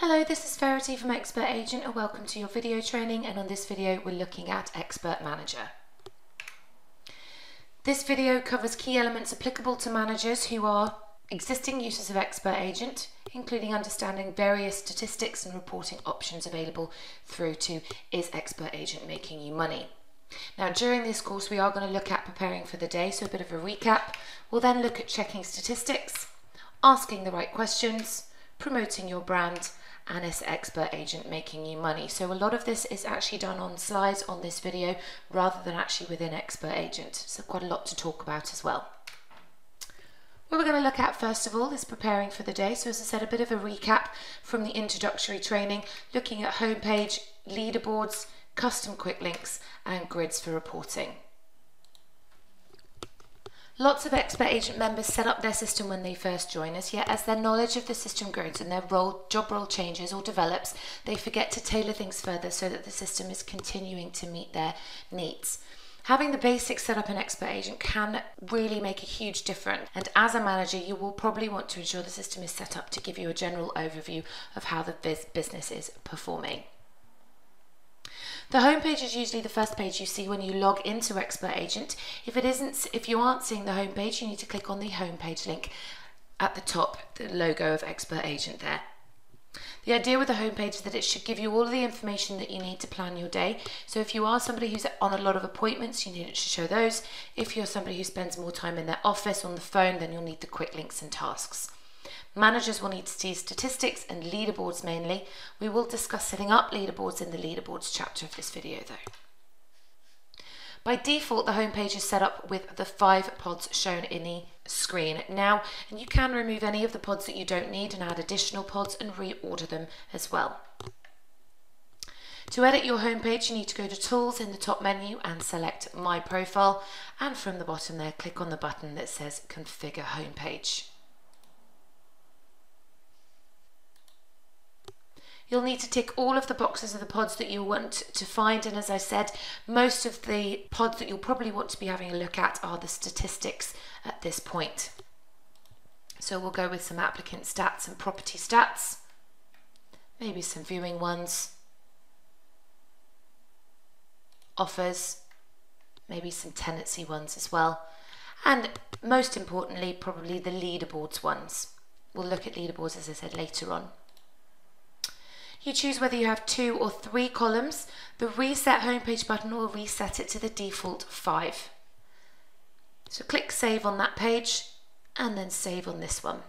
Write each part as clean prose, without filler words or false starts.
Hello, this is Verity from Expert Agent and welcome to your video training, and on this video we're looking at Expert Manager. This video covers key elements applicable to managers who are existing users of Expert Agent, including understanding various statistics and reporting options available through to Is Expert Agent Making You Money? Now during this course we are going to look at preparing for the day, so a bit of a recap. We'll then look at checking statistics, asking the right questions, promoting your brand, and Is Expert Agent Making You Money? So a lot of this is actually done on slides on this video rather than actually within Expert Agent. So quite a lot to talk about as well. What we're going to look at first of all is preparing for the day. So as I said, a bit of a recap from the introductory training, looking at homepage, leaderboards, custom quick links and grids for reporting. Lots of Expert Agent members set up their system when they first join us, yet as their knowledge of the system grows and their job role changes or develops, they forget to tailor things further so that the system is continuing to meet their needs. Having the basics set up in Expert Agent can really make a huge difference, and as a manager you will probably want to ensure the system is set up to give you a general overview of how the business is performing. The homepage is usually the first page you see when you log into Expert Agent. If you aren't seeing the homepage, you need to click on the homepage link at the top, the logo of Expert Agent there. The idea with the homepage is that it should give you all of the information that you need to plan your day. So if you are somebody who's on a lot of appointments, you need it to show those. If you're somebody who spends more time in their office on the phone, then you'll need the quick links and tasks. Managers will need to see statistics and leaderboards mainly. We will discuss setting up leaderboards in the leaderboards chapter of this video though. By default, the homepage is set up with the 5 pods shown in the screen now, and you can remove any of the pods that you don't need and add additional pods and reorder them as well. To edit your homepage, you need to go to Tools in the top menu and select My Profile, and from the bottom there, click on the button that says Configure Homepage. You'll need to tick all of the boxes of the pods that you want to find, and as I said, most of the pods that you'll probably want to be having a look at are the statistics at this point. So we'll go with some applicant stats and property stats, maybe some viewing ones, offers, maybe some tenancy ones as well, and most importantly probably the leaderboards ones. We'll look at leaderboards, as I said, later on. You choose whether you have 2 or 3 columns. The Reset Homepage button will reset it to the default 5. So click Save on that page and then Save on this one.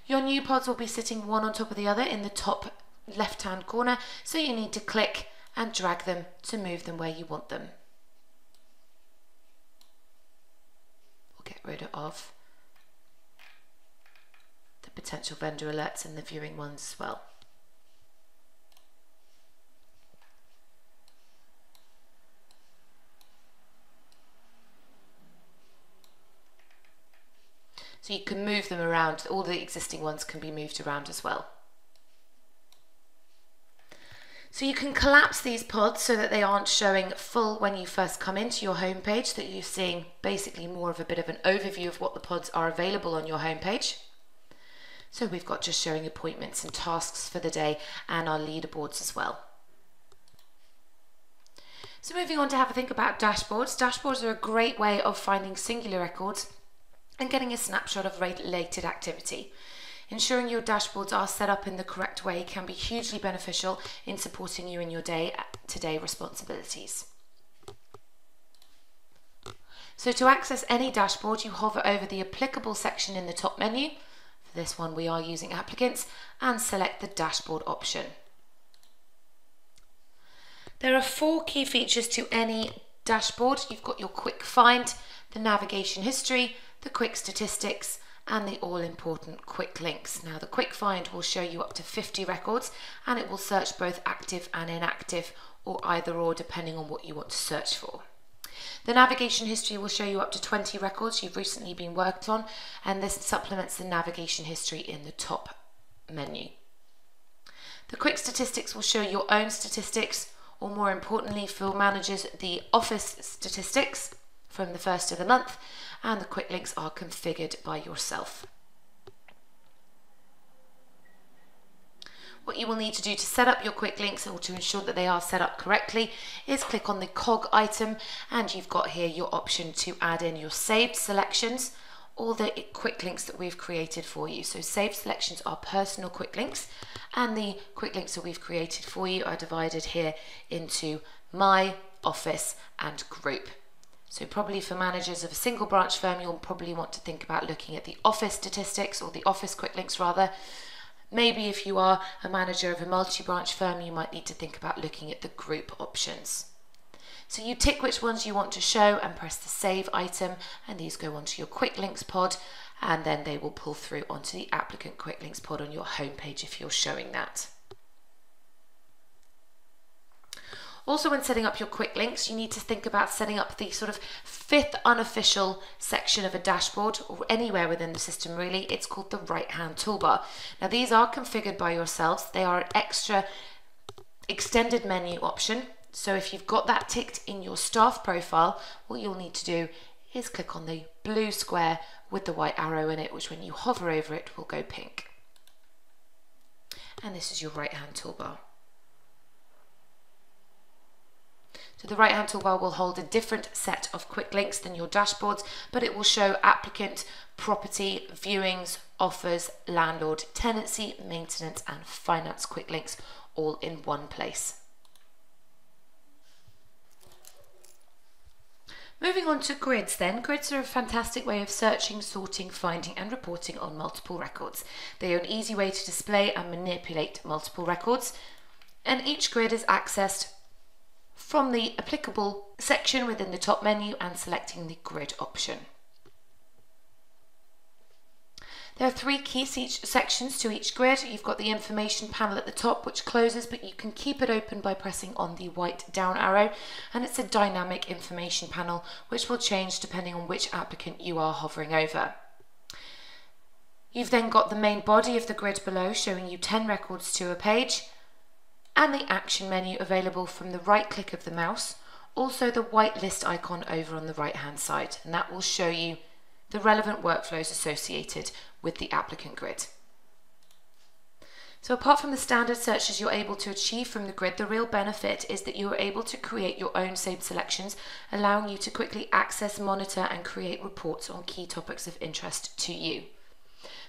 Your new pods will be sitting one on top of the other in the top left-hand corner, so you need to click and drag them to move them where you want them. We'll get rid of the potential vendor alerts and the viewing ones as well. So you can move them around, all the existing ones can be moved around as well. So you can collapse these pods so that they aren't showing full when you first come into your homepage, that you're seeing basically more of a bit of an overview of what the pods are available on your homepage. So we've got just showing appointments and tasks for the day and our leaderboards as well. So moving on to have a think about dashboards. Dashboards are a great way of finding singular records and getting a snapshot of related activity. Ensuring your dashboards are set up in the correct way can be hugely beneficial in supporting you in your day-to-day responsibilities. So to access any dashboard, you hover over the applicable section in the top menu. For this one we are using applicants, and select the dashboard option. There are 4 key features to any dashboard. You've got your quick find, the navigation history, the quick statistics, and the all-important quick links. Now the quick find will show you up to 50 records, and it will search both active and inactive, or either or depending on what you want to search for. The navigation history will show you up to 20 records you've recently been worked on, and this supplements the navigation history in the top menu. The quick statistics will show your own statistics or more importantly for managers, the office statistics from the first of the month, and the quick links are configured by yourself. What you will need to do to set up your quick links or to ensure that they are set up correctly is click on the cog item, and you've got here your option to add in your saved selections, all the quick links that we've created for you. So saved selections are personal quick links, and the quick links that we've created for you are divided here into my, office and group. So probably for managers of a single branch firm, you'll probably want to think about looking at the office statistics, or the office quick links rather. Maybe if you are a manager of a multi-branch firm, you might need to think about looking at the group options. So you tick which ones you want to show and press the save item, and these go onto your quick links pod, and then they will pull through onto the applicant quick links pod on your homepage if you're showing that. Also, when setting up your quick links, you need to think about setting up the sort of fifth unofficial section of a dashboard, or anywhere within the system really. It's called the right-hand toolbar. Now these are configured by yourselves. They are an extra extended menu option. So if you've got that ticked in your staff profile, what you'll need to do is click on the blue square with the white arrow in it, which when you hover over it will go pink. And this is your right-hand toolbar. So the right-hand toolbar will hold a different set of quick links than your dashboards, but it will show applicant, property, viewings, offers, landlord, tenancy, maintenance and finance quick links all in one place. Moving on to grids then. Grids are a fantastic way of searching, sorting, finding and reporting on multiple records. They are an easy way to display and manipulate multiple records, and each grid is accessed from the applicable section within the top menu and selecting the grid option. There are three key sections to each grid. You've got the information panel at the top, which closes, but you can keep it open by pressing on the white down arrow, and it's a dynamic information panel which will change depending on which applicant you are hovering over. You've then got the main body of the grid below, showing you 10 records to a page, and the action menu available from the right click of the mouse, also the white list icon over on the right hand side, and that will show you the relevant workflows associated with the applicant grid. So apart from the standard searches you're able to achieve from the grid, the real benefit is that you are able to create your own saved selections, allowing you to quickly access, monitor and create reports on key topics of interest to you.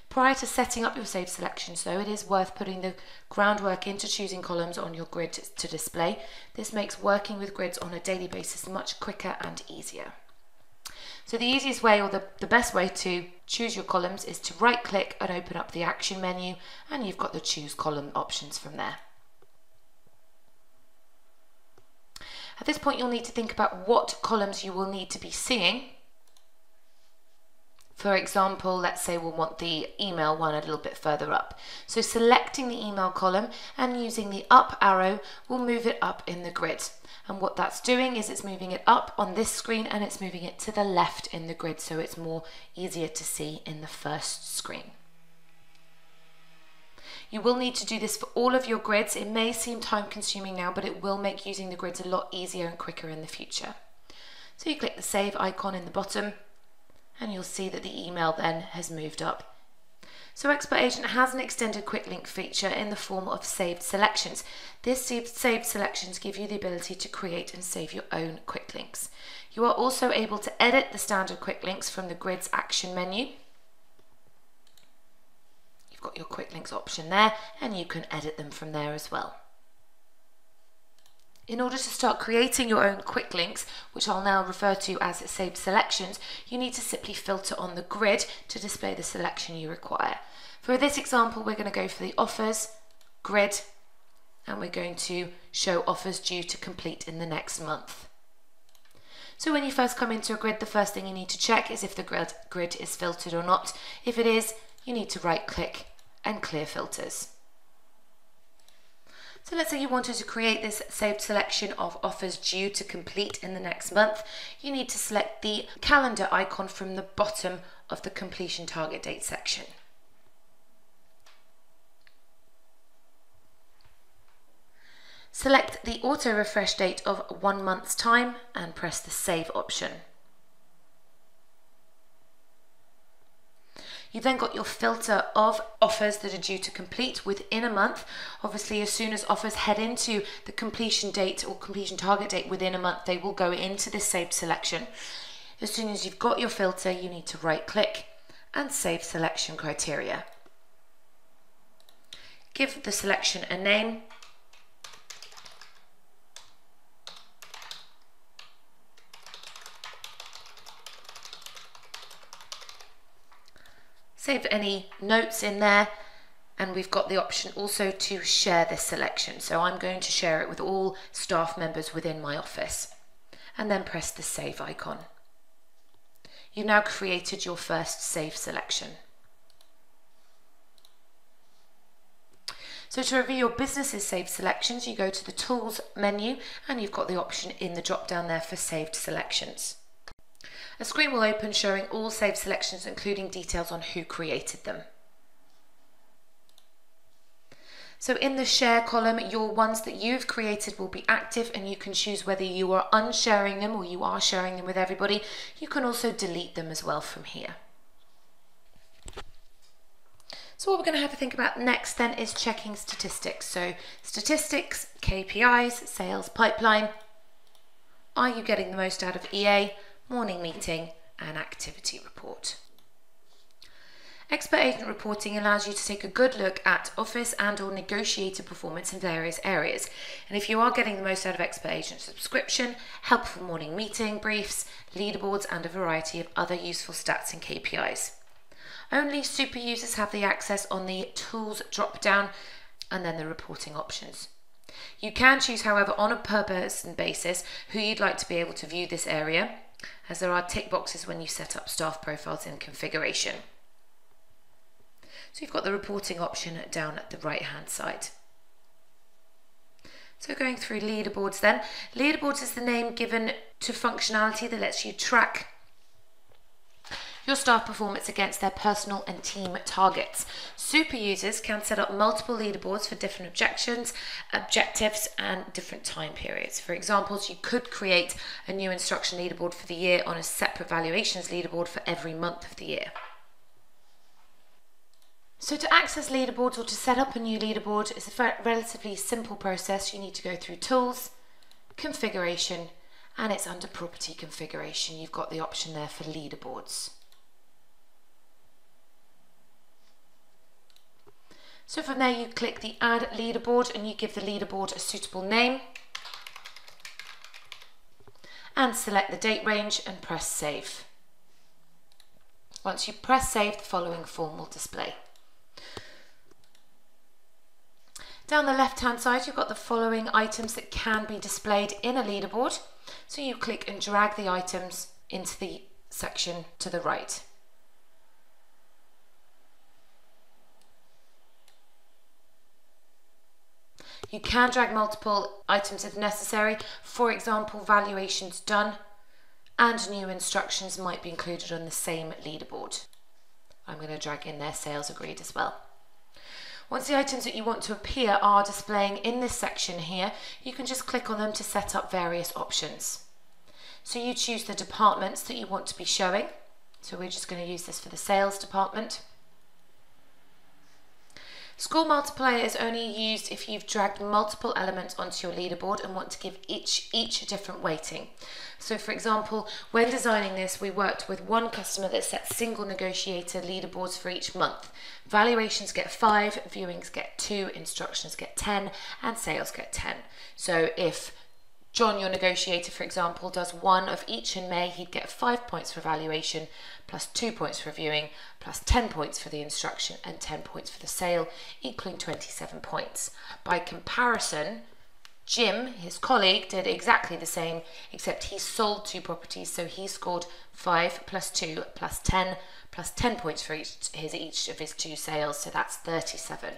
Prior to setting up your saved selections though, it is worth putting the groundwork into choosing columns on your grid to display. This makes working with grids on a daily basis much quicker and easier. So the easiest way, or the best way to choose your columns, is to right click and open up the action menu, and you've got the choose column options from there. At this point you'll need to think about what columns you will need to be seeing. For example, let's say we'll want the email one a little bit further up. So selecting the email column and using the up arrow will move it up in the grid. And what that's doing is it's moving it up on this screen and it's moving it to the left in the grid, so it's more easier to see in the first screen. You will need to do this for all of your grids. It may seem time consuming now, but it will make using the grids a lot easier and quicker in the future. So you click the save icon in the bottom, and you'll see that the email then has moved up. So Expert Agent has an extended quick link feature in the form of saved selections. This saved selections give you the ability to create and save your own quick links. You are also able to edit the standard quick links from the grid's action menu. You've got your quick links option there, and you can edit them from there as well. In order to start creating your own quick links, which I'll now refer to as saved selections, you need to simply filter on the grid to display the selection you require. For this example, we're going to go for the offers grid, and we're going to show offers due to complete in the next month. So when you first come into a grid, the first thing you need to check is if the grid is filtered or not. If it is, you need to right click and clear filters. So let's say you wanted to create this saved selection of offers due to complete in the next month. You need to select the calendar icon from the bottom of the completion target date section. Select the auto refresh date of 1 month's time and press the save option. You've then got your filter of offers that are due to complete within a month. Obviously, as soon as offers head into the completion date or completion target date within a month, they will go into this saved selection. As soon as you've got your filter, you need to right click and save selection criteria. Give the selection a name. Save any notes in there, and we've got the option also to share this selection. So I'm going to share it with all staff members within my office, and then press the save icon. You've now created your first save selection. So to review your business's saved selections, you go to the Tools menu and you've got the option in the drop down there for saved selections. A screen will open showing all saved selections, including details on who created them. So in the share column, your ones that you've created will be active, and you can choose whether you are unsharing them or you are sharing them with everybody. You can also delete them as well from here. So what we're going to have to think about next then is checking statistics. So statistics, KPIs, sales pipeline. Are you getting the most out of EA, morning meeting, and activity report? Expert agent reporting allows you to take a good look at office and or negotiator performance in various areas. And if you are getting the most out of expert agent subscription, helpful morning meeting briefs, leaderboards, and a variety of other useful stats and KPIs. Only super users have the access on the tools drop down and then the reporting options. You can choose, however, on a per person basis who you'd like to be able to view this area, as there are tick boxes when you set up staff profiles in configuration. So you've got the reporting option down at the right hand side. So going through leaderboards then. Leaderboards is the name given to functionality that lets you track your staff performance against their personal and team targets. Super users can set up multiple leaderboards for different objectives and different time periods. For examples, you could create a new instruction leaderboard for the year on a separate valuations leaderboard for every month of the year. So to access leaderboards or to set up a new leaderboard is a relatively simple process. You need to go through Tools, Configuration, and it's under Property Configuration. You've got the option there for leaderboards. So from there you click the Add Leaderboard and you give the leaderboard a suitable name and select the date range and press Save. Once you press Save, the following form will display. Down the left hand side you've got the following items that can be displayed in a leaderboard. So you click and drag the items into the section to the right. You can drag multiple items if necessary. For example, valuations done and new instructions might be included on the same leaderboard. I'm going to drag in there sales agreed as well. Once the items that you want to appear are displaying in this section here, you can just click on them to set up various options. So you choose the departments that you want to be showing. So we're just going to use this for the sales department. Score multiplier is only used if you've dragged multiple elements onto your leaderboard and want to give each a different weighting. So for example, when designing this, we worked with one customer that set single negotiator leaderboards for each month. Valuations get 5, viewings get 2, instructions get 10, and sales get 10. So if John, your negotiator, for example, does 1 of each in May, he'd get 5 points for valuation, plus 2 points for viewing, plus 10 points for the instruction, and 10 points for the sale, equaling 27 points. By comparison, Jim, his colleague, did exactly the same, except he sold 2 properties, so he scored 5 plus 2 plus 10 points for each of his 2 sales, so that's 37.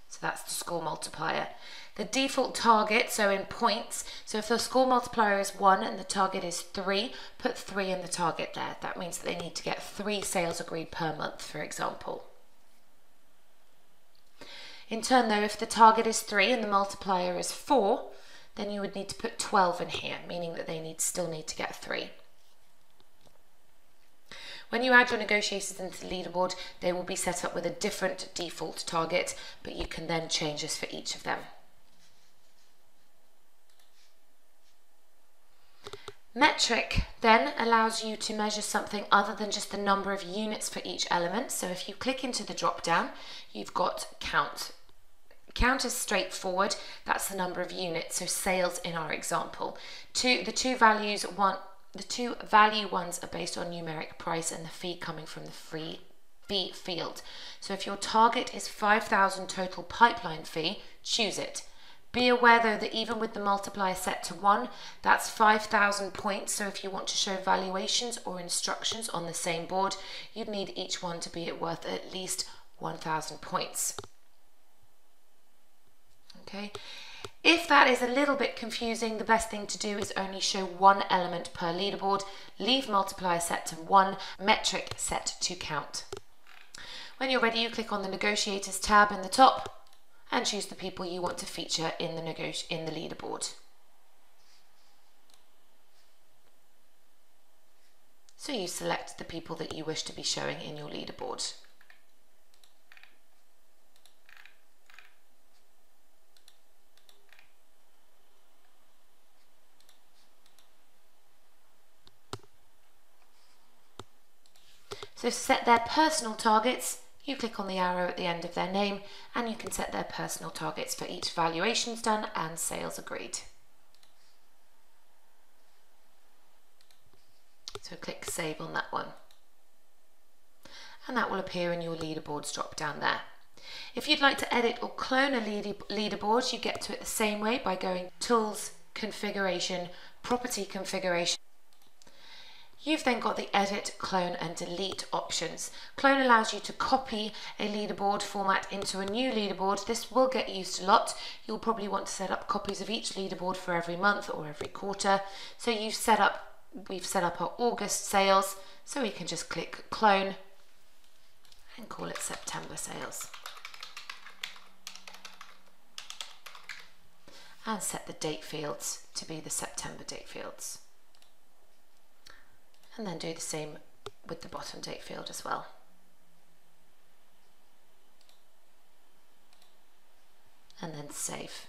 So that's the score multiplier. The default target, so in points, so if the score multiplier is 1 and the target is 3, put 3 in the target there. That means that they need to get 3 sales agreed per month, for example. In turn though, if the target is 3 and the multiplier is 4, then you would need to put 12 in here, meaning that they still need to get 3. When you add your negotiators into the leaderboard, they will be set up with a different default target, but you can then change this for each of them. Metric then allows you to measure something other than just the number of units for each element. So if you click into the drop down, you've got count. Count is straightforward, that's the number of units, so sales in our example. The two value ones are based on numeric price and the fee coming from the fee field. So if your target is 5,000 total pipeline fee, choose it. Be aware though that even with the multiplier set to 1, that's 5,000 points. So if you want to show valuations or instructions on the same board, you'd need each one to be worth at least 1,000 points. Okay. If that is a little bit confusing, the best thing to do is only show one element per leaderboard, leave multiplier set to 1, metric set to count. When you're ready, you click on the negotiators tab in the top and choose the people you want to feature in the leaderboard. So you select the people that you wish to be showing in your leaderboard. So to set their personal targets, you click on the arrow at the end of their name and you can set their personal targets for each valuations done and sales agreed. So click save on that one. And that will appear in your leaderboards drop down there. If you'd like to edit or clone a leaderboard, you get to it the same way by going Tools, Configuration, Property Configuration. You've then got the edit, clone and delete options. Clone allows you to copy a leaderboard format into a new leaderboard. This will get used a lot. You'll probably want to set up copies of each leaderboard for every month or every quarter. So we've set up our August sales, so we can just click clone and call it September sales. And set the date fields to be the September date fields. And then do the same with the bottom date field as well. And then save.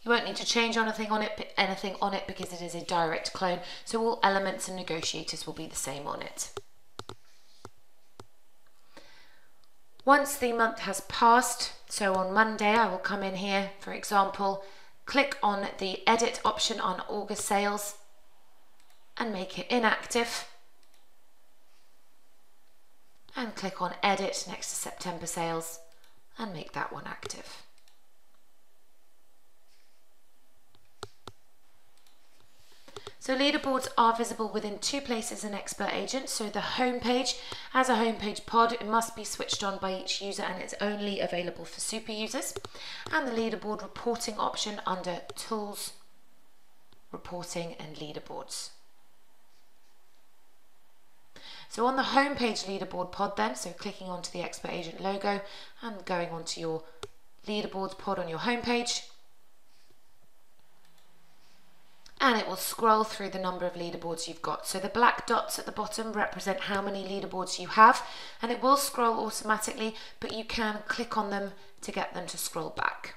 You won't need to change anything on it because it is a direct clone, so all elements and negotiators will be the same on it. Once the month has passed, so on Monday I will come in here, for example, click on the edit option on August sales and make it inactive, and click on edit next to September sales and make that one active. So leaderboards are visible within two places in Expert Agent. So the home page, as a homepage pod, it must be switched on by each user and it's only available for super users. And the leaderboard reporting option under Tools, Reporting and Leaderboards. So on the homepage leaderboard pod then, so clicking onto the Expert Agent logo and going onto your leaderboards pod on your homepage, and it will scroll through the number of leaderboards you've got. So the black dots at the bottom represent how many leaderboards you have, and it will scroll automatically, but you can click on them to get them to scroll back.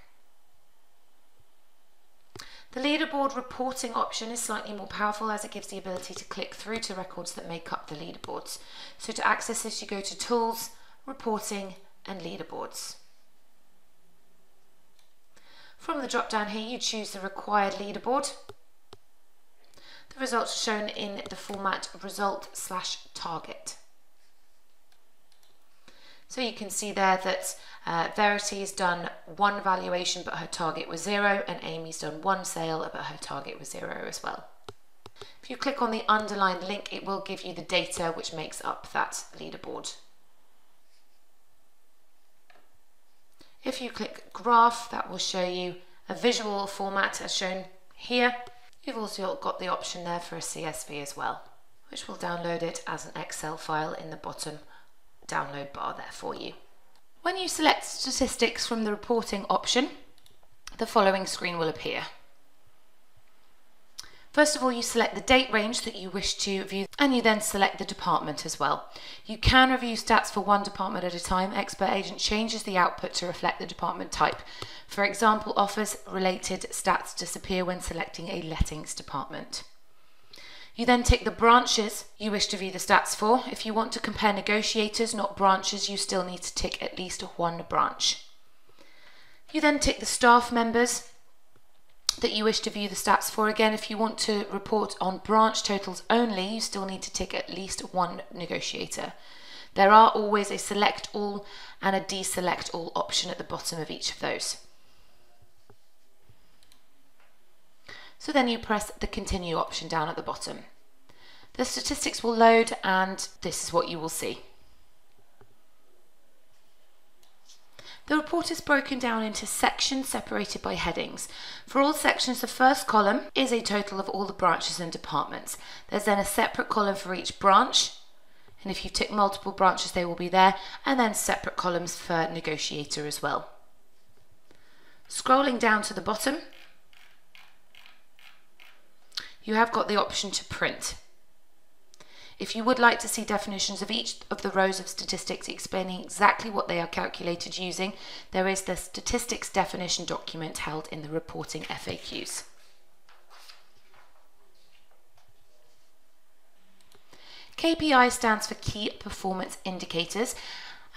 The leaderboard reporting option is slightly more powerful as it gives the ability to click through to records that make up the leaderboards. So to access this, you go to Tools, Reporting and Leaderboards. From the drop down here, you choose the required leaderboard. The results are shown in the format result/target. So you can see there that Verity has done one valuation but her target was 0, and Amy's done one sale but her target was 0 as well. If you click on the underlined link, it will give you the data which makes up that leaderboard. If you click graph, that will show you a visual format as shown here. You've also got the option there for a CSV as well, which will download it as an Excel file in the bottom download bar there for you. When you select statistics from the reporting option, the following screen will appear. First of all, you select the date range that you wish to view, and you then select the department as well. You can review stats for one department at a time. Expert Agent changes the output to reflect the department type. For example, offers related stats disappear when selecting a lettings department. You then tick the branches you wish to view the stats for. If you want to compare negotiators, not branches, you still need to tick at least one branch. You then tick the staff members that you wish to view the stats for. Again, if you want to report on branch totals only, you still need to tick at least one negotiator. There are always a select all and a deselect all option at the bottom of each of those. So then you press the continue option down at the bottom. The statistics will load and this is what you will see. The report is broken down into sections separated by headings. For all sections, the first column is a total of all the branches and departments. There's then a separate column for each branch, and if you tick multiple branches, they will be there, and then separate columns for negotiator as well. Scrolling down to the bottom, you have got the option to print. If you would like to see definitions of each of the rows of statistics explaining exactly what they are calculated using, there is the statistics definition document held in the reporting FAQs. KPI stands for Key Performance Indicators,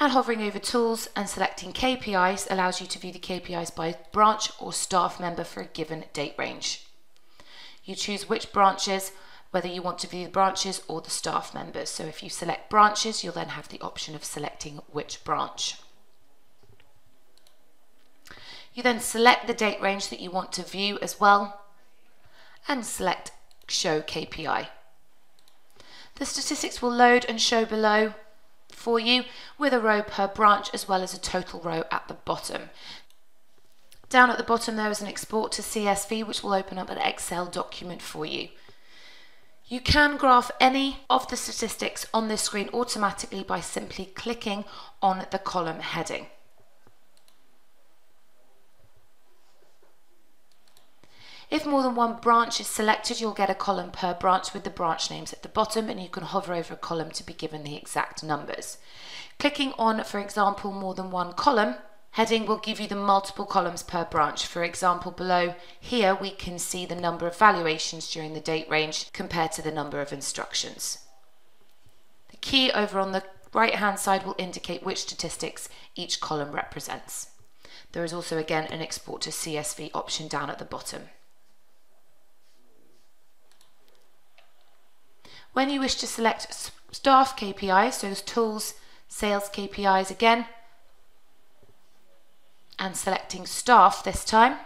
and hovering over tools and selecting KPIs allows you to view the KPIs by branch or staff member for a given date range. You choose which branches, whether you want to view the branches or the staff members. So if you select branches, you'll then have the option of selecting which branch. You then select the date range that you want to view as well and select Show KPI. The statistics will load and show below for you with a row per branch as well as a total row at the bottom. Down at the bottom there is an export to CSV which will open up an Excel document for you. You can graph any of the statistics on this screen automatically by simply clicking on the column heading. If more than one branch is selected, you'll get a column per branch with the branch names at the bottom, and you can hover over a column to be given the exact numbers. Clicking on, for example, more than one column heading will give you the multiple columns per branch. For example, below here we can see the number of valuations during the date range compared to the number of instructions. The key over on the right hand side will indicate which statistics each column represents. There is also again an export to CSV option down at the bottom. When you wish to select staff KPIs, so tools, sales KPIs again, and selecting staff this time,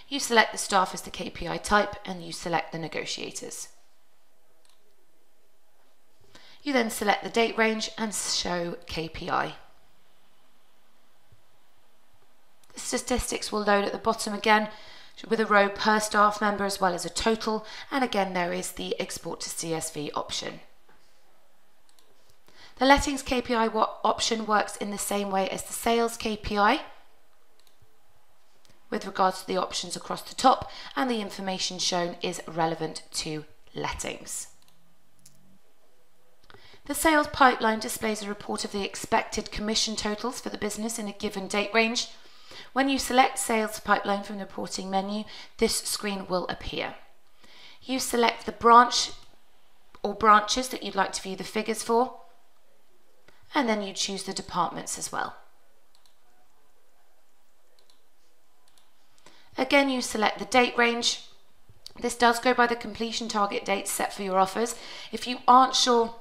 you select the staff as the KPI type and you select the negotiators. You then select the date range and show KPI. The statistics will load at the bottom again with a row per staff member as well as a total, and again there is the export to CSV option. The lettings KPI option works in the same way as the sales KPI with regards to the options across the top, and the information shown is relevant to lettings. The sales pipeline displays a report of the expected commission totals for the business in a given date range. When you select sales pipeline from the reporting menu, this screen will appear. You select the branch or branches that you'd like to view the figures for, and then you choose the departments as well. Again, you select the date range. This does go by the completion target dates set for your offers. If you aren't sure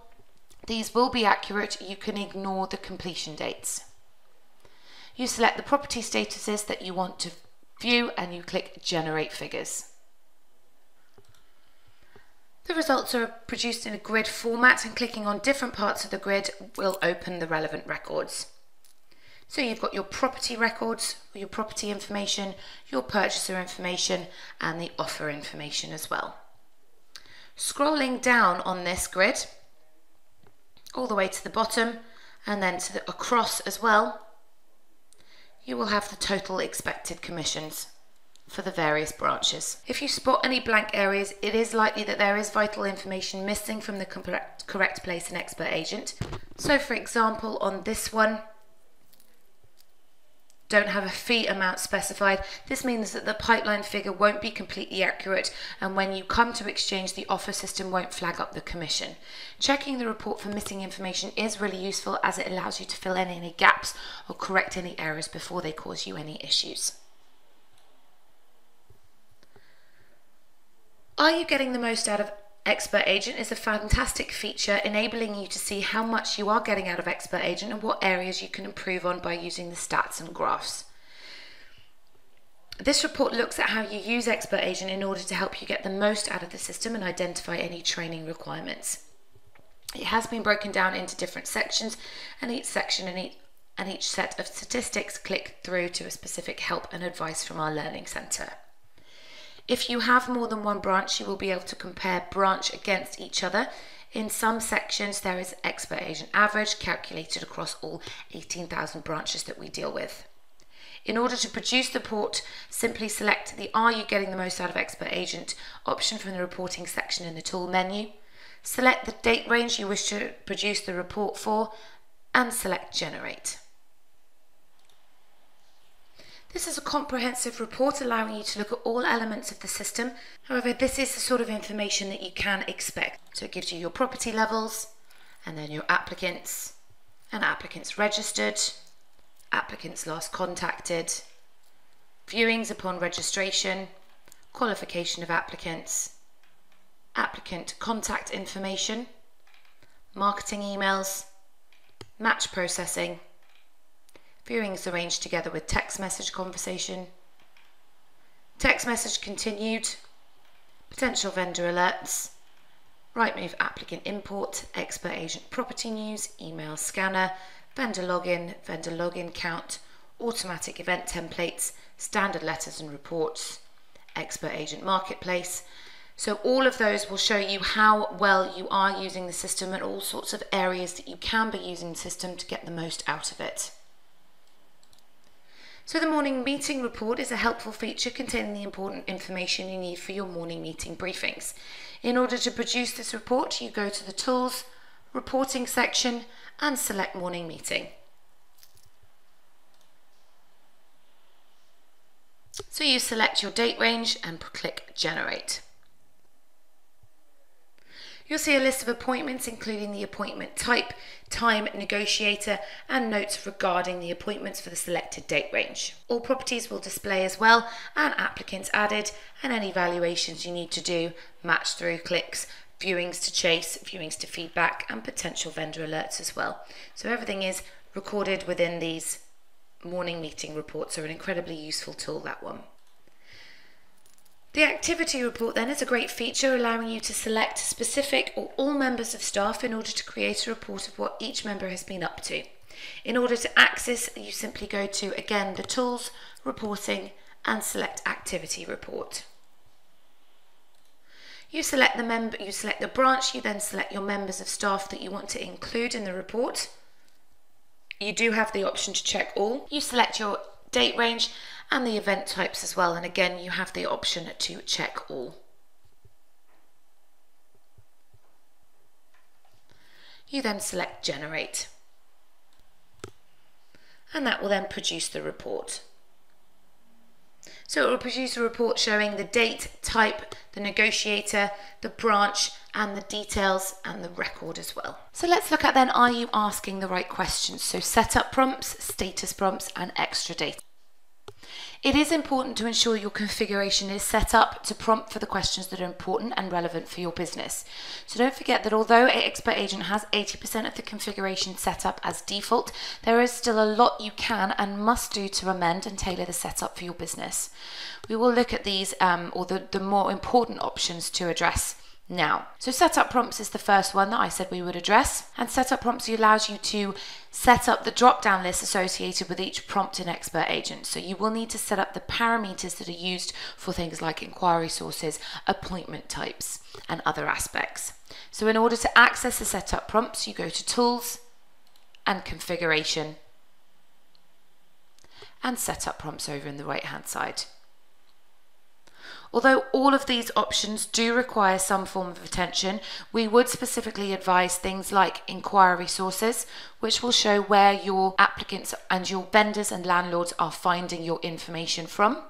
these will be accurate, you can ignore the completion dates. You select the property statuses that you want to view and you click Generate Figures. The results are produced in a grid format, and clicking on different parts of the grid will open the relevant records. So you've got your property records, your property information, your purchaser information, and the offer information as well. Scrolling down on this grid, all the way to the bottom and then to the across as well, you will have the total expected commissions for the various branches. If you spot any blank areas, it is likely that there is vital information missing from the correct place in Expert Agent. So for example, on this one, don't have a fee amount specified. This means that the pipeline figure won't be completely accurate, and when you come to exchange, the offer system won't flag up the commission. Checking the report for missing information is really useful, as it allows you to fill in any gaps or correct any errors before they cause you any issues. Are you getting the most out of Expert Agent is a fantastic feature, enabling you to see how much you are getting out of Expert Agent and what areas you can improve on by using the stats and graphs. This report looks at how you use Expert Agent in order to help you get the most out of the system and identify any training requirements. It has been broken down into different sections, and each section and each set of statistics click through to a specific help and advice from our Learning Centre. If you have more than one branch, you will be able to compare branch against each other. In some sections, there is Expert Agent average calculated across all 18,000 branches that we deal with. In order to produce the report, simply select the Are You Getting the Most Out of Expert Agent option from the reporting section in the tool menu. Select the date range you wish to produce the report for and select Generate. This is a comprehensive report allowing you to look at all elements of the system. However, this is the sort of information that you can expect. So it gives you your property levels, and then your applicants, and applicants registered, applicants last contacted, viewings upon registration, qualification of applicants, applicant contact information, marketing emails, match processing, viewings arranged together with text message conversation, text message continued, potential vendor alerts, Rightmove applicant import, Expert Agent property news, email scanner, vendor login count, automatic event templates, standard letters and reports, Expert Agent marketplace. So all of those will show you how well you are using the system and all sorts of areas that you can be using the system to get the most out of it. So the morning meeting report is a helpful feature containing the important information you need for your morning meeting briefings. In order to produce this report, you go to the Tools, Reporting section and select Morning Meeting. So you select your date range and click Generate. You'll see a list of appointments, including the appointment type, time, negotiator, and notes regarding the appointments for the selected date range. All properties will display as well, and applicants added, and any valuations you need to do, match through clicks, viewings to chase, viewings to feedback, and potential vendor alerts as well. So everything is recorded within these morning meeting reports. Are an incredibly useful tool, that one. The activity report then is a great feature allowing you to select specific or all members of staff in order to create a report of what each member has been up to. In order to access, you simply go to, again, the Tools, Reporting, and select Activity Report. You select the branch, you then select your members of staff that you want to include in the report. You do have the option to check all. You select your date range and the event types as well, and again you have the option to check all. You then select Generate, and that will then produce the report. So it will produce a report showing the date, type, the negotiator, the branch, and the details and the record as well. So let's look at then, are you asking the right questions? So setup prompts, status prompts, and extra data. It is important to ensure your configuration is set up to prompt for the questions that are important and relevant for your business. So don't forget that although Expert Agent has 80% of the configuration set up as default, there is still a lot you can and must do to amend and tailor the setup for your business. We will look at these or the more important options to address now. So setup prompts is the first one that I said we would address, and setup prompts allows you to set up the drop-down list associated with each prompt in Expert Agent. So you will need to set up the parameters that are used for things like inquiry sources, appointment types, and other aspects. So in order to access the setup prompts, you go to Tools and Configuration and Setup Prompts over in the right-hand side. Although all of these options do require some form of attention, we would specifically advise things like inquiry sources, which will show where your applicants and your vendors and landlords are finding your information from.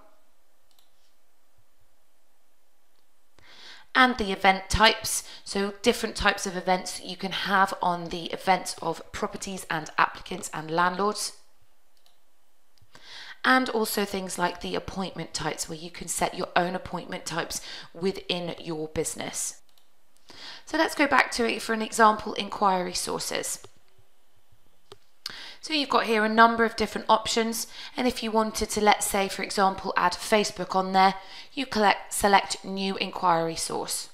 And the event types, so different types of events that you can have on the events of properties and applicants and landlords. And also things like the appointment types, where you can set your own appointment types within your business. So let's go back to it for an example, inquiry sources. So you've got here a number of different options, and if you wanted to, let's say for example, add Facebook on there, you select new inquiry source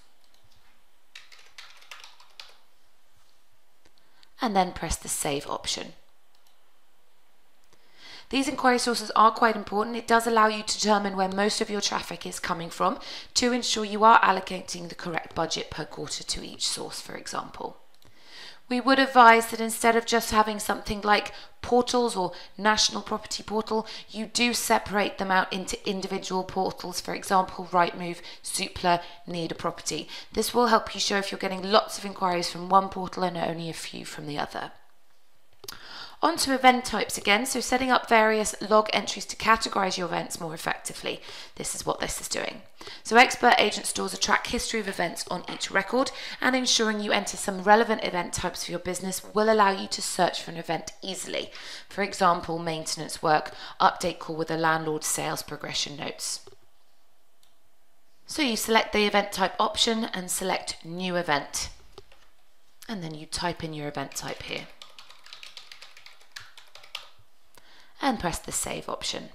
and then press the save option. These inquiry sources are quite important. It does allow you to determine where most of your traffic is coming from to ensure you are allocating the correct budget per quarter to each source, for example. We would advise that instead of just having something like portals or national property portal, you do separate them out into individual portals, for example, Rightmove, Zoopla, Need a Property. This will help you show if you're getting lots of inquiries from one portal and only a few from the other. On to event types again, so setting up various log entries to categorize your events more effectively. This is what this is doing. So Expert Agent stores a track history of events on each record, and ensuring you enter some relevant event types for your business will allow you to search for an event easily. For example, maintenance work, update call with a landlord, sales progression notes. So you select the event type option and select new event, and then you type in your event type here. And press the save option.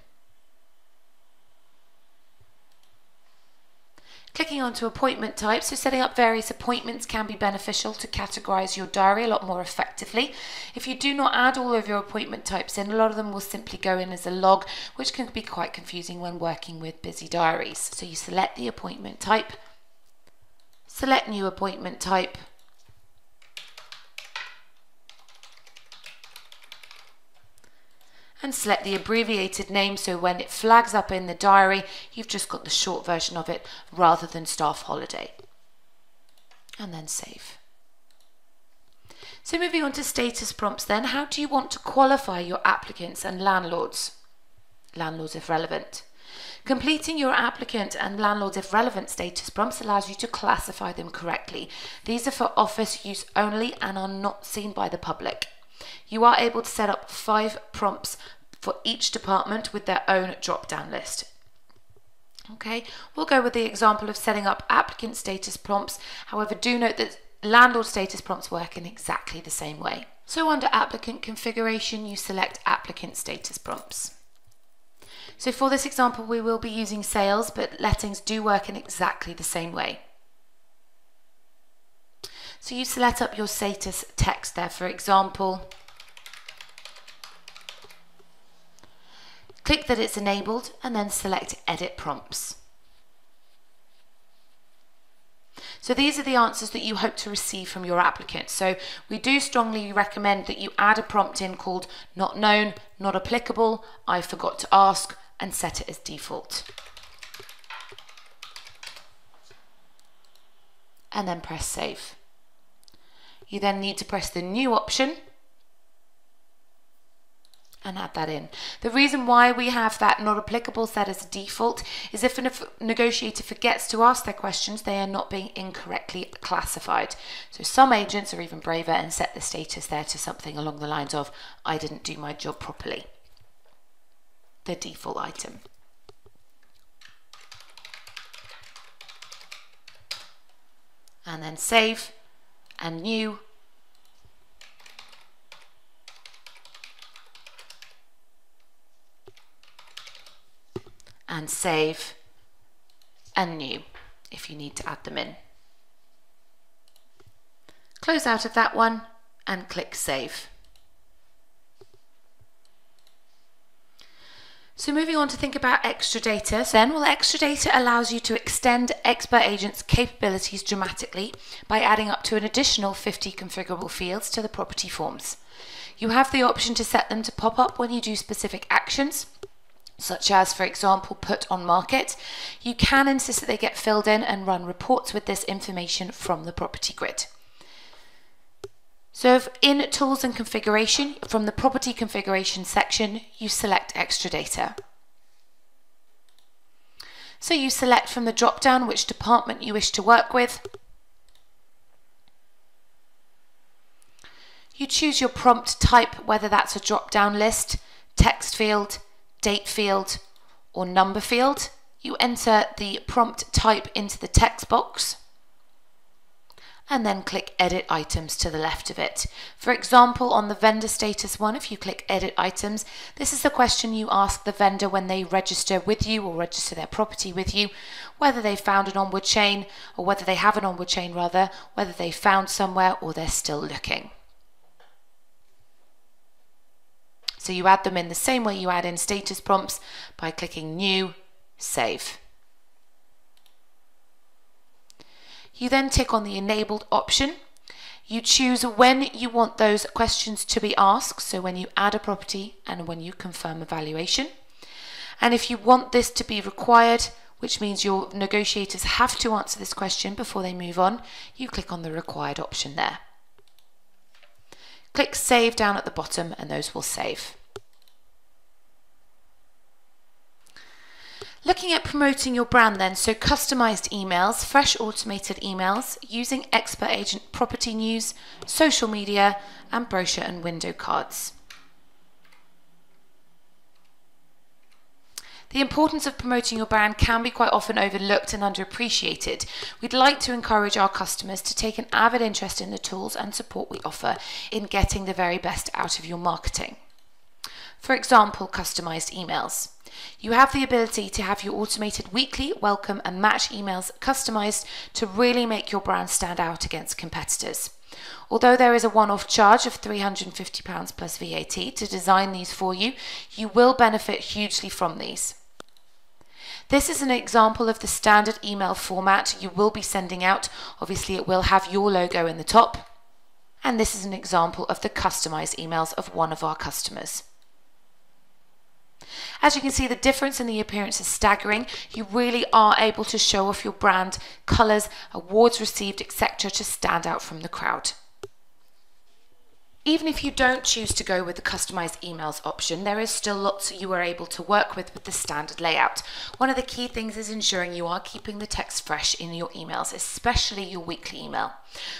Clicking onto appointment types, so setting up various appointments can be beneficial to categorize your diary a lot more effectively. If you do not add all of your appointment types in, a lot of them will simply go in as a log, which can be quite confusing when working with busy diaries. So you select the appointment type, select new appointment type, and select the abbreviated name, so when it flags up in the diary, you've just got the short version of it rather than staff holiday. And then save. So moving on to status prompts then, how do you want to qualify your applicants and landlords? Landlords if relevant. Completing your applicant and landlords if relevant status prompts allows you to classify them correctly. These are for office use only and are not seen by the public. You are able to set up 5 prompts for each department with their own drop-down list. Okay, we'll go with the example of setting up applicant status prompts. However, do note that landlord status prompts work in exactly the same way. So under applicant configuration, you select applicant status prompts. So for this example, we will be using sales, but lettings do work in exactly the same way. So you select up your status text there, for example. Click that it's enabled and then select Edit Prompts. So these are the answers that you hope to receive from your applicant. So we do strongly recommend that you add a prompt in called not known, not applicable, I forgot to ask, and set it as default. And then press save. You then need to press the new option and add that in. The reason why we have that not applicable set as a default is if a negotiator forgets to ask their questions, they are not being incorrectly classified. So some agents are even braver and set the status there to something along the lines of, I didn't do my job properly. The default item. And then save and new. And save and new if you need to add them in. Close out of that one and click Save. So moving on to think about extra data, then, well, extra data allows you to extend Expert Agent's capabilities dramatically by adding up to an additional 50 configurable fields to the property forms. You have the option to set them to pop up when you do specific actions, such as, for example, put on market. You can insist that they get filled in and run reports with this information from the property grid. So in Tools and Configuration, from the Property Configuration section, you select Extra Data. So you select from the drop-down which department you wish to work with. You choose your prompt type, whether that's a drop-down list, text field, date field, or number field. You enter the prompt type into the text box, and then click Edit Items to the left of it. For example, on the vendor status one, if you click Edit Items, this is the question you ask the vendor when they register with you or register their property with you, whether they found an onward chain, or whether they have an onward chain rather, whether they found somewhere or they're still looking. So you add them in the same way you add in status prompts by clicking New, Save. You then tick on the Enabled option. You choose when you want those questions to be asked, so when you add a property and when you confirm a valuation. And if you want this to be required, which means your negotiators have to answer this question before they move on, you click on the Required option there. Click Save down at the bottom and those will save. Looking at promoting your brand then, so customized emails, fresh automated emails, using Expert Agent property news, social media, and brochure and window cards. The importance of promoting your brand can be quite often overlooked and underappreciated. We'd like to encourage our customers to take an avid interest in the tools and support we offer in getting the very best out of your marketing. For example, customized emails. You have the ability to have your automated weekly, welcome and match emails customized to really make your brand stand out against competitors. Although there is a one-off charge of £350 plus VAT to design these for you, you will benefit hugely from these. This is an example of the standard email format you will be sending out. Obviously, it will have your logo in the top. And this is an example of the customized emails of one of our customers. As you can see, the difference in the appearance is staggering. You really are able to show off your brand, colours, awards received, etc. to stand out from the crowd. Even if you don't choose to go with the customized emails option, there is still lots you are able to work with the standard layout. One of the key things is ensuring you are keeping the text fresh in your emails, especially your weekly email.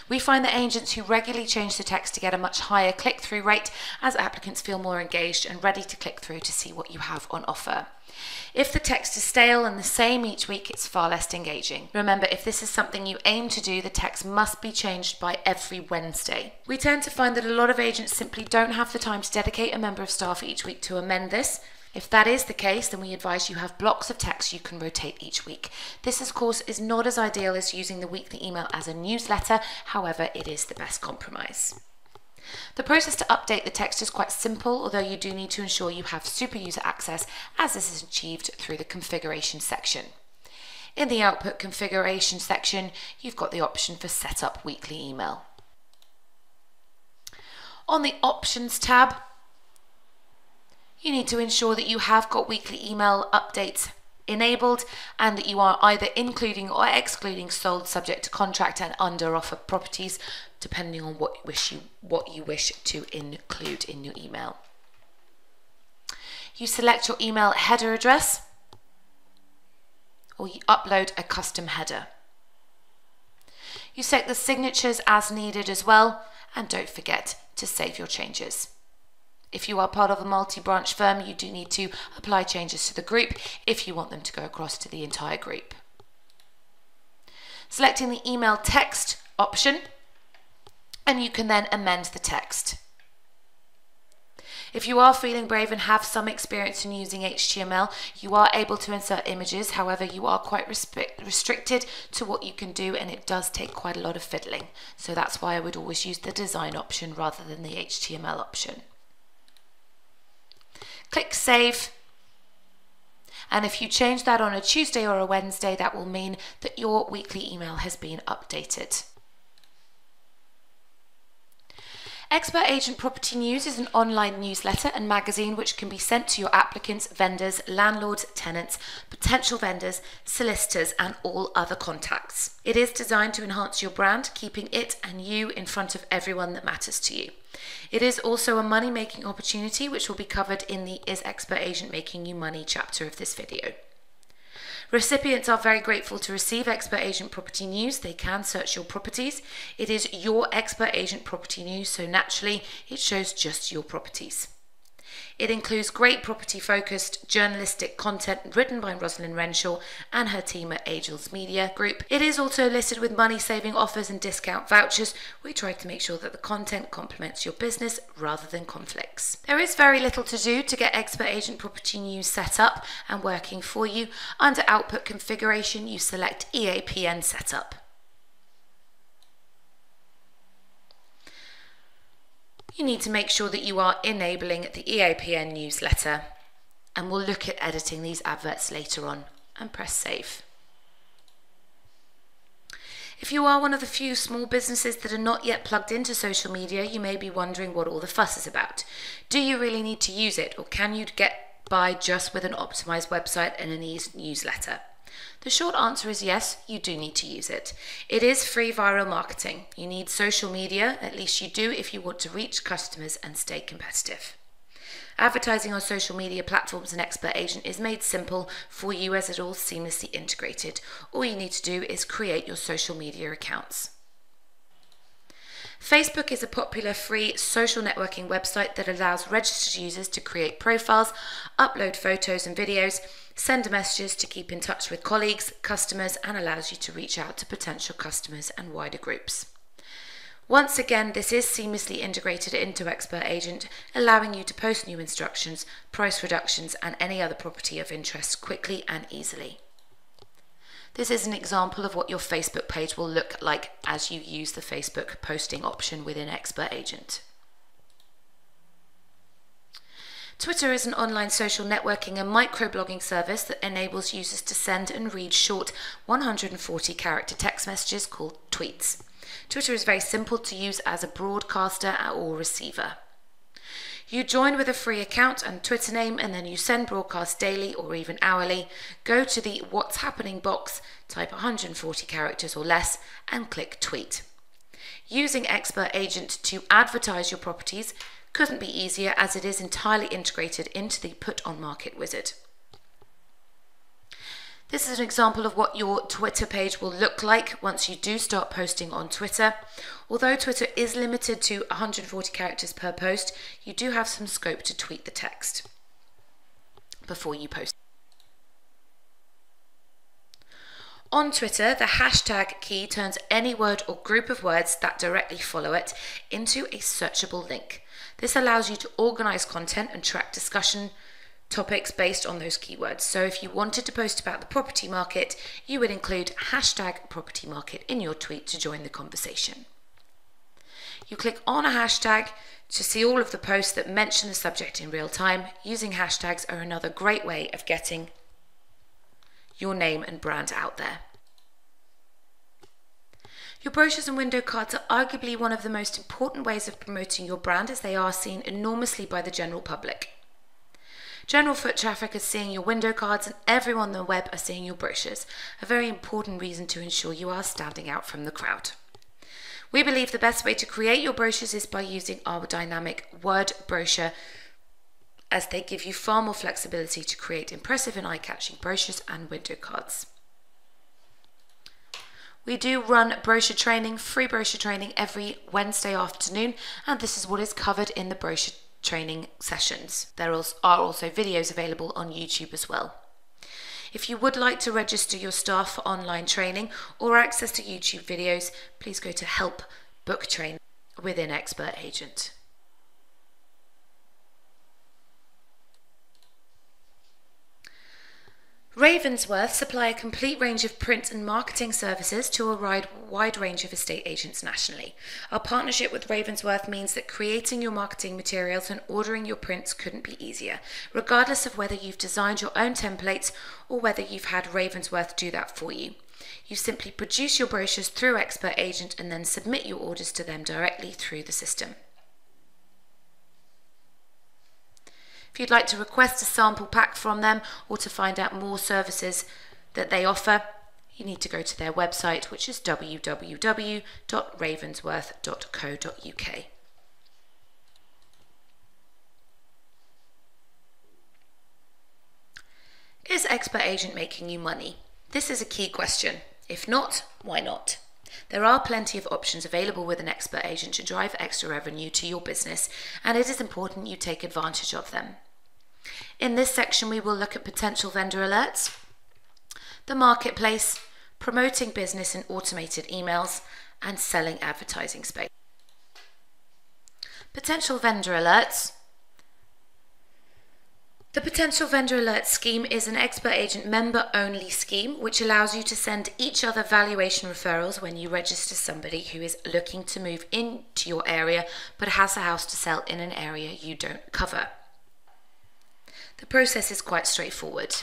We find that agents who regularly change the text to get a much higher click-through rate as applicants feel more engaged and ready to click through to see what you have on offer. If the text is stale and the same each week, it's far less engaging. Remember, if this is something you aim to do, the text must be changed by every Wednesday. We tend to find that a lot of agents simply don't have the time to dedicate a member of staff each week to amend this. If that is the case, then we advise you have blocks of text you can rotate each week. This, of course, is not as ideal as using the weekly email as a newsletter. However, it is the best compromise. The process to update the text is quite simple, although you do need to ensure you have super user access, as this is achieved through the configuration section. In the output configuration section, you've got the option for set up weekly email. On the options tab, you need to ensure that you have got weekly email updates enabled and that you are either including or excluding sold subject to contract and under offer properties, depending on what you wish to include in your email. You select your email header address, or you upload a custom header. You set the signatures as needed as well, and don't forget to save your changes. If you are part of a multi-branch firm, you do need to apply changes to the group if you want them to go across to the entire group. Selecting the email text option, and you can then amend the text. If you are feeling brave and have some experience in using HTML, you are able to insert images. However, you are quite restricted to what you can do, and it does take quite a lot of fiddling. So that's why I would always use the design option rather than the HTML option. Click Save. And if you change that on a Tuesday or a Wednesday, that will mean that your weekly email has been updated. Expert Agent Property News is an online newsletter and magazine which can be sent to your applicants, vendors, landlords, tenants, potential vendors, solicitors, and all other contacts. It is designed to enhance your brand, keeping it and you in front of everyone that matters to you. It is also a money-making opportunity which will be covered in the Is Expert Agent Making You Money chapter of this video. Recipients are very grateful to receive Expert Agent Property News. They can search your properties. It is your Expert Agent Property News, so naturally it shows just your properties. It includes great property-focused journalistic content written by Rosalind Renshaw and her team at Angels Media Group. It is also listed with money-saving offers and discount vouchers. We try to make sure that the content complements your business rather than conflicts. There is very little to do to get Expert Agent Property News set up and working for you. Under Output Configuration, you select EAPN Setup. You need to make sure that you are enabling the EAPN newsletter, and we'll look at editing these adverts later on, and press Save. If you are one of the few small businesses that are not yet plugged into social media, you may be wondering what all the fuss is about. Do you really need to use it, or can you get by just with an optimized website and an e-newsletter? The short answer is yes, you do need to use it. It is free viral marketing. You need social media, at least you do if you want to reach customers and stay competitive. Advertising on social media platforms and Expert Agent is made simple for you as it all seamlessly integrated. All you need to do is create your social media accounts. Facebook is a popular free social networking website that allows registered users to create profiles, upload photos and videos, send messages to keep in touch with colleagues, customers, and allows you to reach out to potential customers and wider groups. Once again, this is seamlessly integrated into Expert Agent, allowing you to post new instructions, price reductions, and any other property of interest quickly and easily. This is an example of what your Facebook page will look like as you use the Facebook posting option within Expert Agent. Twitter is an online social networking and microblogging service that enables users to send and read short 140-character text messages called tweets. Twitter is very simple to use as a broadcaster or receiver. You join with a free account and Twitter name, and then you send broadcasts daily or even hourly. Go to the What's Happening box, type 140 characters or less, and click Tweet. Using Expert Agent to advertise your properties couldn't be easier, as it is entirely integrated into the Put on Market wizard. This is an example of what your Twitter page will look like once you do start posting on Twitter. Although Twitter is limited to 140 characters per post, you do have some scope to tweak the text before you post. On Twitter, the hashtag key turns any word or group of words that directly follow it into a searchable link. This allows you to organize content and track discussion topics based on those keywords. So if you wanted to post about the property market, you would include hashtag property market in your tweet to join the conversation. You click on a hashtag to see all of the posts that mention the subject in real time. Using hashtags are another great way of getting your name and brand out there. Your brochures and window cards are arguably one of the most important ways of promoting your brand, as they are seen enormously by the general public. General foot traffic is seeing your window cards, and everyone on the web are seeing your brochures, a very important reason to ensure you are standing out from the crowd. We believe the best way to create your brochures is by using our dynamic word brochure, as they give you far more flexibility to create impressive and eye-catching brochures and window cards. We do run brochure training, free brochure training, every Wednesday afternoon, and this is what is covered in the brochure training sessions. There are also videos available on YouTube as well. If you would like to register your staff for online training or access to YouTube videos, please go to Help Book Train within Expert Agent. Ravensworth supply a complete range of print and marketing services to a wide range of estate agents nationally. Our partnership with Ravensworth means that creating your marketing materials and ordering your prints couldn't be easier, regardless of whether you've designed your own templates or whether you've had Ravensworth do that for you. You simply produce your brochures through Expert Agent and then submit your orders to them directly through the system. If you'd like to request a sample pack from them or to find out more services that they offer, you need to go to their website, which is www.ravensworth.co.uk. Is Expert Agent making you money? This is a key question. If not, why not? There are plenty of options available with an Expert Agent to drive extra revenue to your business, and it is important you take advantage of them. In this section, we will look at potential vendor alerts, the marketplace, promoting business in automated emails, and selling advertising space. Potential vendor alerts. The Potential Vendor Alert scheme is an Expert Agent member-only scheme which allows you to send each other valuation referrals when you register somebody who is looking to move into your area but has a house to sell in an area you don't cover. The process is quite straightforward.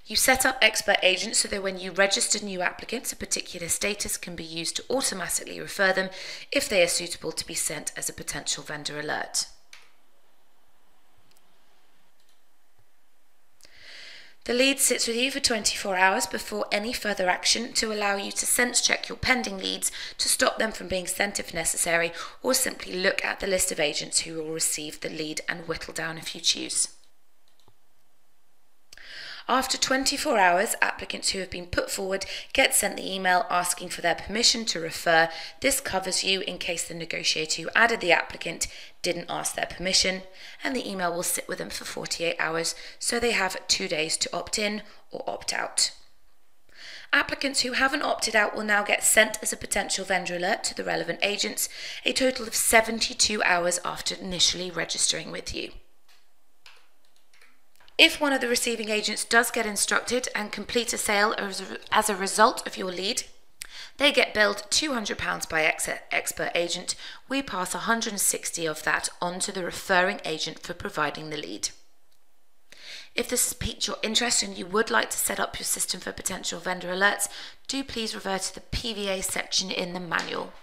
You set up Expert Agent so that when you register new applicants, a particular status can be used to automatically refer them if they are suitable to be sent as a potential vendor alert. The lead sits with you for 24 hours before any further action to allow you to sense check your pending leads to stop them from being sent if necessary, or simply look at the list of agents who will receive the lead and whittle down if you choose. After 24 hours, applicants who have been put forward get sent the email asking for their permission to refer. This covers you in case the negotiator who added the applicant didn't ask their permission, and the email will sit with them for 48 hours, so they have 2 days to opt in or opt out. Applicants who haven't opted out will now get sent as a potential vendor alert to the relevant agents, a total of 72 hours after initially registering with you. If one of the receiving agents does get instructed and complete a sale as a result of your lead, they get billed £200 by Expert Agent. We pass 160 of that on to the referring agent for providing the lead. If this has piqued your interest and you would like to set up your system for potential vendor alerts, do please refer to the PVA section in the manual.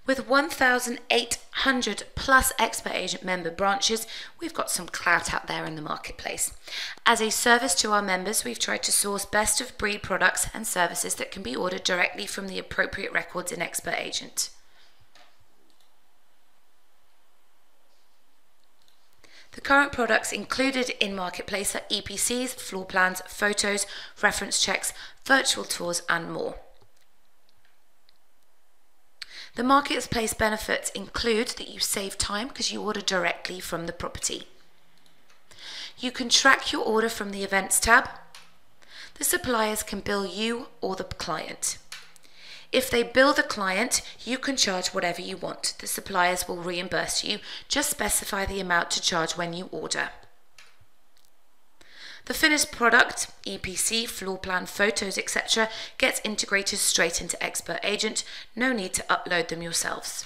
With 1,800 plus Expert Agent member branches, we've got some clout out there in the marketplace. As a service to our members, we've tried to source best of breed products and services that can be ordered directly from the appropriate records in Expert Agent. The current products included in Marketplace are EPCs, floor plans, photos, reference checks, virtual tours and more. The marketplace benefits include that you save time because you order directly from the property. You can track your order from the Events tab. The suppliers can bill you or the client. If they bill the client, you can charge whatever you want. The suppliers will reimburse you. Just specify the amount to charge when you order. The finished product, EPC, floor plan, photos, etc. gets integrated straight into Expert Agent. No need to upload them yourselves.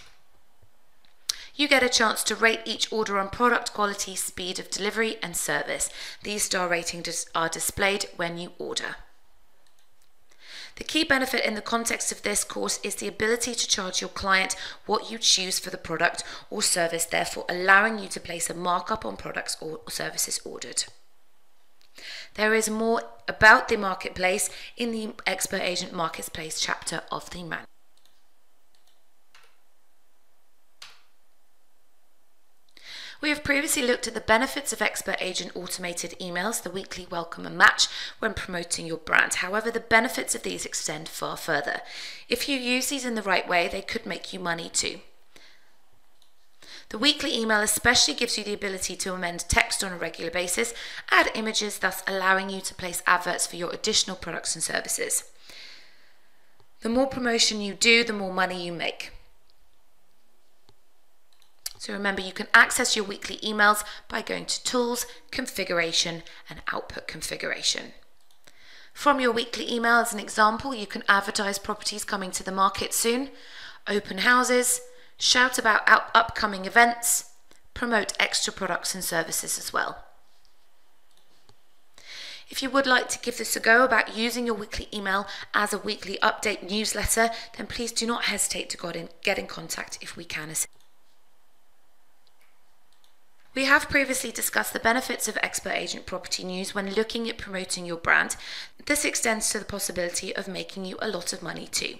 You get a chance to rate each order on product quality, speed of delivery and service. These star ratings are displayed when you order. The key benefit in the context of this course is the ability to charge your client what you choose for the product or service, therefore allowing you to place a markup on products or services ordered. There is more about the marketplace in the Expert Agent Marketplace chapter of the manual. We have previously looked at the benefits of Expert Agent automated emails, the weekly welcome and match when promoting your brand. However, the benefits of these extend far further. If you use these in the right way, they could make you money too. The weekly email especially gives you the ability to amend text on a regular basis, add images, thus allowing you to place adverts for your additional products and services. The more promotion you do, the more money you make. So remember, you can access your weekly emails by going to Tools, Configuration, and Output Configuration. From your weekly email, as an example, you can advertise properties coming to the market soon, open houses, shout about upcoming events, promote extra products and services as well. If you would like to give this a go about using your weekly email as a weekly update newsletter, then please do not hesitate to get in contact if we can assist. We have previously discussed the benefits of Expert Agent Property News when looking at promoting your brand. This extends to the possibility of making you a lot of money too.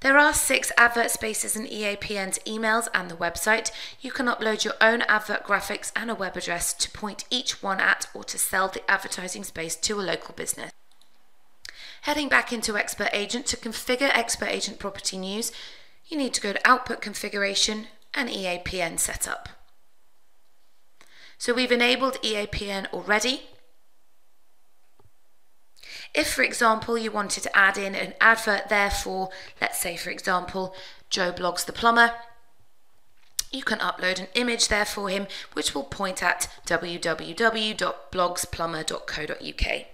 There are 6 advert spaces in EAPN's emails and the website. You can upload your own advert graphics and a web address to point each one at or to sell the advertising space to a local business. Heading back into Expert Agent, to configure Expert Agent Property News, you need to go to Output Configuration and EAPN Setup. So we've enabled EAPN already. If, for example, you wanted to add in an advert there for, let's say, for example, Joe Bloggs the Plumber, you can upload an image there for him, which will point at www.bloggsplumber.co.uk.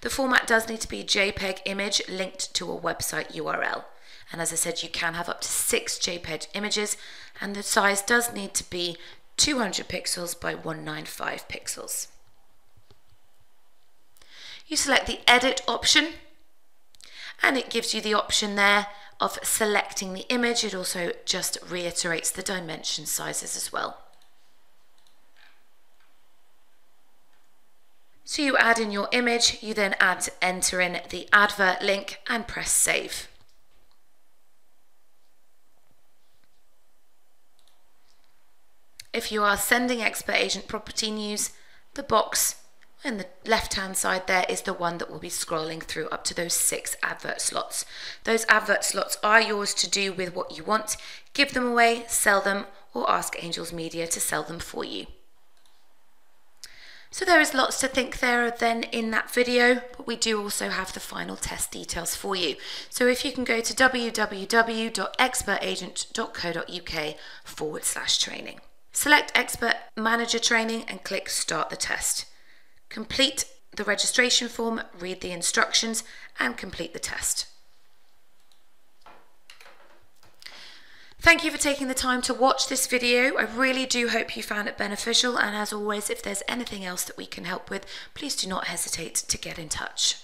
The format does need to be a JPEG image linked to a website URL. And as I said, you can have up to 6 JPEG images, and the size does need to be 200 pixels by 195 pixels. You select the edit option and it gives you the option there of selecting the image. It also just reiterates the dimension sizes as well. So you add in your image, you then enter in the advert link and press save. If you are sending Expert Agent Property News, the box and the left-hand side there is the one that will be scrolling through up to those 6 advert slots. Those advert slots are yours to do with what you want. Give them away, sell them, or ask Angels Media to sell them for you. So there is lots to think there then in that video, but we do also have the final test details for you. So if you can go to www.expertagent.co.uk/training. Select Expert Manager Training and click Start the Test. Complete the registration form, read the instructions, and complete the test. Thank you for taking the time to watch this video. I really do hope you found it beneficial, and as always, if there's anything else that we can help with, please do not hesitate to get in touch.